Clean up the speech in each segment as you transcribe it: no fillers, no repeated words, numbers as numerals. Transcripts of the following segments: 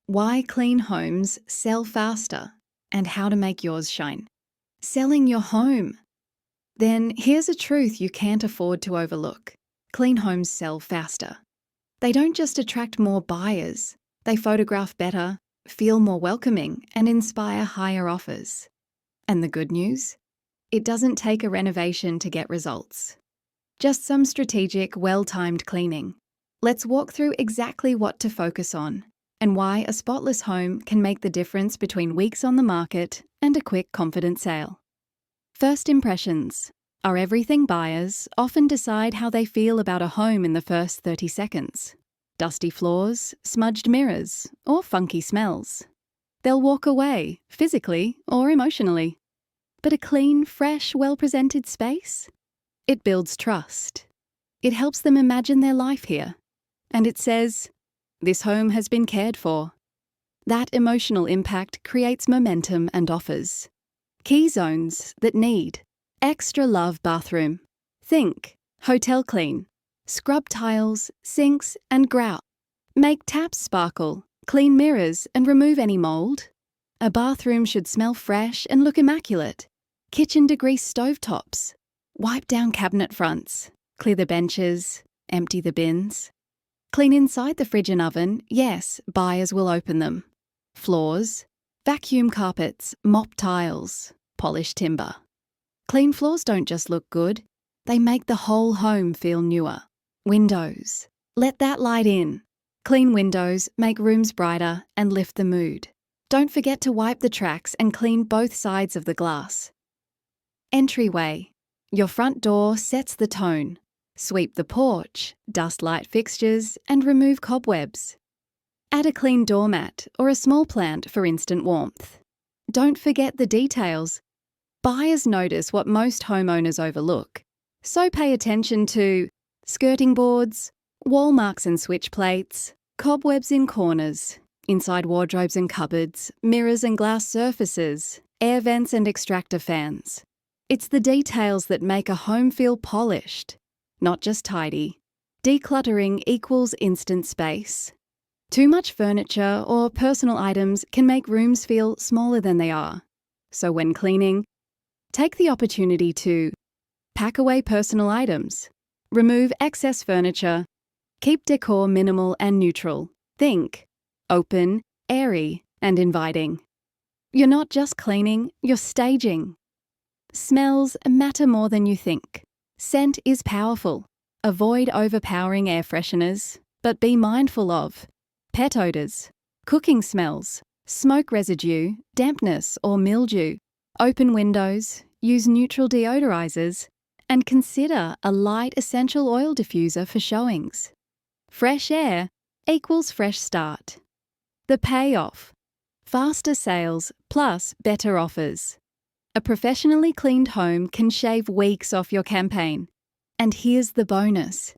Why clean homes sell faster and how to make yours shine. Selling your home. Then here's a truth you can't afford to overlook. Clean homes sell faster. They don't just attract more buyers, they photograph better, feel more welcoming, and inspire higher offers. And the good news? It doesn't take a renovation to get results. Just some strategic, well-timed cleaning. Let's walk through exactly what to focus on and why a spotless home can make the difference between weeks on the market and a quick, confident sale. First impressions. Our everything buyers often decide how they feel about a home in the first 30 seconds. Dusty floors, smudged mirrors, or funky smells. They'll walk away, physically or emotionally. But a clean, fresh, well-presented space? It builds trust. It helps them imagine their life here. And it says, "This home has been cared for." That emotional impact creates momentum and offers. Key zones that need extra love bathroom. Think hotel clean. Scrub tiles, sinks and grout. Make taps sparkle, clean mirrors and remove any mould. A bathroom should smell fresh and look immaculate. Kitchen degrease stovetops. Wipe down cabinet fronts. Clear the benches. Empty the bins. Clean inside the fridge and oven. Yes, buyers will open them. Floors. Vacuum carpets, mop tiles, polished timber. Clean floors don't just look good, they make the whole home feel newer. Windows. Let that light in. Clean windows make rooms brighter and lift the mood. Don't forget to wipe the tracks and clean both sides of the glass. Entryway. Your front door sets the tone. Sweep the porch, dust light fixtures, and remove cobwebs. Add a clean doormat or a small plant for instant warmth. Don't forget the details. Buyers notice what most homeowners overlook, so pay attention to skirting boards, wall marks and switch plates, cobwebs in corners, inside wardrobes and cupboards, mirrors and glass surfaces, air vents and extractor fans. It's the details that make a home feel polished, not just tidy. Decluttering equals instant space. Too much furniture or personal items can make rooms feel smaller than they are. So when cleaning, take the opportunity to pack away personal items, remove excess furniture, keep decor minimal and neutral. Think open, airy, and inviting. You're not just cleaning, you're staging. Smells matter more than you think. Scent is powerful. Avoid overpowering air fresheners, but be mindful of pet odours, cooking smells, smoke residue, dampness or mildew. Open windows, use neutral deodorizers, and consider a light essential oil diffuser for showings. Fresh air equals fresh start. The payoff. Faster sales plus better offers. A professionally cleaned home can shave weeks off your campaign. And here's the bonus.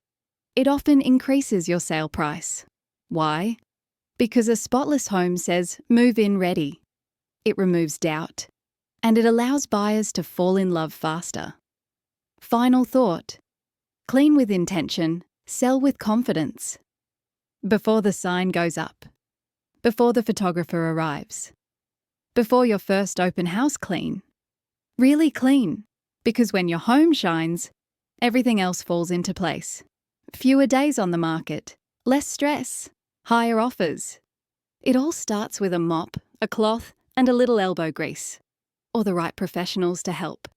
It often increases your sale price. Why? Because a spotless home says, "Move in ready." It removes doubt, and it allows buyers to fall in love faster. Final thought. Clean with intention, sell with confidence. Before the sign goes up. Before the photographer arrives. Before your first open house clean. Really clean, because when your home shines, everything else falls into place. Fewer days on the market, less stress, higher offers. It all starts with a mop, a cloth, and a little elbow grease. Or the right professionals to help.